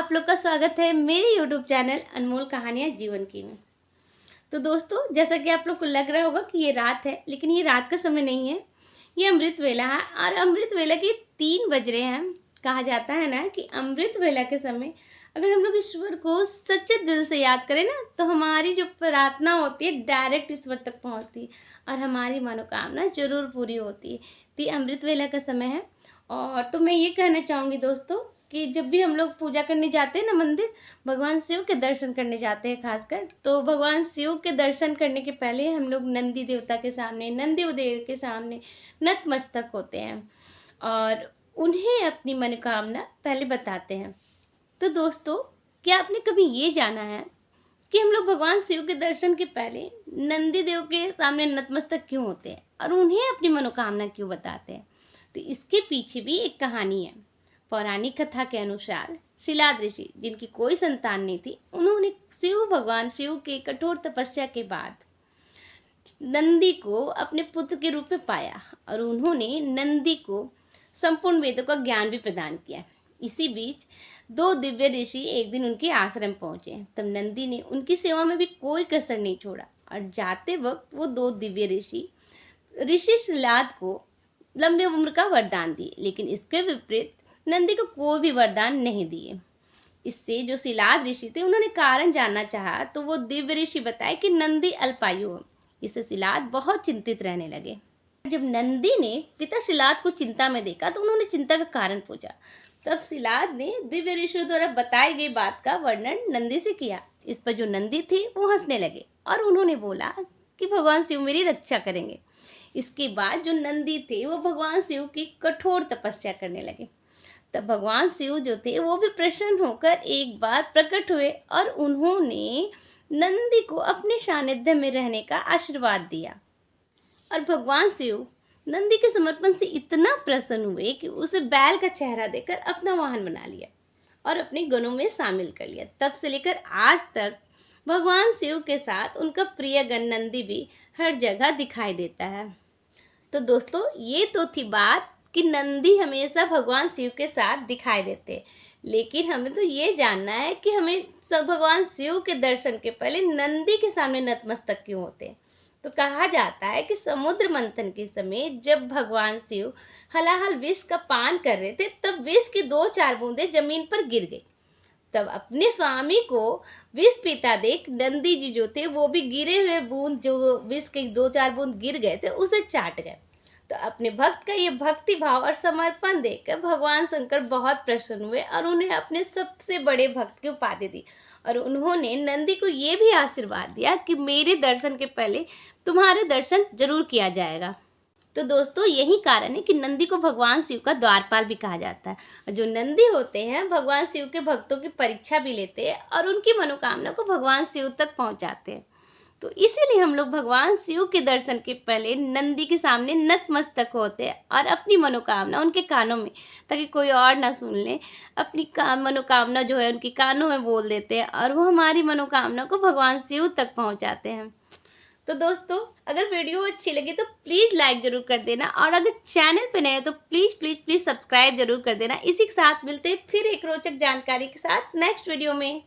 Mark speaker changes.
Speaker 1: आप लोग का स्वागत है मेरे YouTube चैनल अनमोल कहानियाँ जीवन की में। तो दोस्तों, जैसा कि आप लोग को लग रहा होगा कि ये रात है, लेकिन ये रात का समय नहीं है, ये अमृत वेला है। और अमृत वेला के 3 बज रहे हैं। कहा जाता है ना कि अमृत वेला के समय अगर हम लोग ईश्वर को सच्चे दिल से याद करें ना, तो हमारी जो प्रार्थना होती है डायरेक्ट ईश्वर तक पहुँचती है और हमारी मनोकामना जरूर पूरी होती है। तो ये अमृत वेला का समय है। और तो मैं ये कहना चाहूँगी दोस्तों कि जब भी हम लोग पूजा करने जाते हैं ना मंदिर, भगवान शिव के दर्शन करने जाते हैं खासकर, तो भगवान शिव के दर्शन करने के पहले हम लोग नंदी देवता के सामने, नंदी देव के सामने नतमस्तक होते हैं और उन्हें अपनी मनोकामना पहले बताते हैं। तो दोस्तों, क्या आपने कभी ये जाना है कि हम लोग भगवान शिव के दर्शन के पहले नंदी देव के सामने नतमस्तक क्यों होते हैं और उन्हें अपनी मनोकामना क्यों बताते हैं? तो इसके पीछे भी एक कहानी है। पौराणिक कथा के अनुसार शिलाद ऋषि, जिनकी कोई संतान नहीं थी, उन्होंने भगवान शिव के कठोर तपस्या के बाद नंदी को अपने पुत्र के रूप में पाया और उन्होंने नंदी को संपूर्ण वेदों का ज्ञान भी प्रदान किया। इसी बीच 2 दिव्य ऋषि एक दिन उनके आश्रम पहुंचे। तब नंदी ने उनकी सेवा में भी कोई कसर नहीं छोड़ा और जाते वक्त वो 2 दिव्य ऋषि शिलाद को लंबी उम्र का वरदान दिए, लेकिन इसके विपरीत नंदी को कोई भी वरदान नहीं दिए। इससे जो शिलाद ऋषि थे, उन्होंने कारण जानना चाहा तो वो दिव्य ऋषि बताए कि नंदी अल्पायु हो। इससे शिलाद बहुत चिंतित रहने लगे। जब नंदी ने पिता शिलाद को चिंता में देखा तो उन्होंने चिंता का कारण पूछा। तब शिलाद ने दिव्य ऋषियों द्वारा बताई गई बात का वर्णन नंदी से किया। इस पर जो नंदी थे वो हंसने लगे और उन्होंने बोला कि भगवान शिव मेरी रक्षा करेंगे। इसके बाद जो नंदी थे वो भगवान शिव की कठोर तपस्या करने लगे। तब भगवान शिव जो थे वो भी प्रसन्न होकर एक बार प्रकट हुए और उन्होंने नंदी को अपने सानिध्य में रहने का आशीर्वाद दिया। और भगवान शिव नंदी के समर्पण से इतना प्रसन्न हुए कि उसे बैल का चेहरा देकर अपना वाहन बना लिया और अपने गणों में शामिल कर लिया। तब से लेकर आज तक भगवान शिव के साथ उनका प्रिय गण नंदी भी हर जगह दिखाई देता है। तो दोस्तों, ये तो थी बात कि नंदी हमेशा भगवान शिव के साथ दिखाई देते, लेकिन हमें तो ये जानना है कि हमें सब भगवान शिव के दर्शन के पहले नंदी के सामने नतमस्तक क्यों होते हैं। तो कहा जाता है कि समुद्र मंथन के समय जब भगवान शिव हलाहल विष का पान कर रहे थे, तब विष की 2-4 बूंदें जमीन पर गिर गई। तब अपने स्वामी को विष पीता देख नंदी जी जो थे वो भी गिरे हुए बूंद, जो विष के 2-4 बूंद गिर गए थे, उसे चाट गए। तो अपने भक्त का ये भक्ति भाव और समर्पण देखकर भगवान शंकर बहुत प्रसन्न हुए और उन्हें अपने सबसे बड़े भक्त की उपाधि दी और उन्होंने नंदी को ये भी आशीर्वाद दिया कि मेरे दर्शन के पहले तुम्हारे दर्शन जरूर किया जाएगा। तो दोस्तों, यही कारण है कि नंदी को भगवान शिव का द्वारपाल भी कहा जाता है। और जो नंदी होते हैं भगवान शिव के भक्तों की परीक्षा भी लेते हैं और उनकी मनोकामना को भगवान शिव तक पहुंचाते हैं। तो इसीलिए हम लोग भगवान शिव के दर्शन के पहले नंदी के सामने नतमस्तक होते हैं और अपनी मनोकामना उनके कानों में, ताकि कोई और ना सुन ले, अपनी मनोकामना जो है उनके कानों में बोल देते हैं और वो हमारी मनोकामना को भगवान शिव तक पहुंचाते हैं। तो दोस्तों, अगर वीडियो अच्छी लगी तो प्लीज़ लाइक ज़रूर कर देना और अगर चैनल पे नए हो तो प्लीज़ सब्सक्राइब ज़रूर कर देना। इसी के साथ मिलते हैं फिर एक रोचक जानकारी के साथ नेक्स्ट वीडियो में।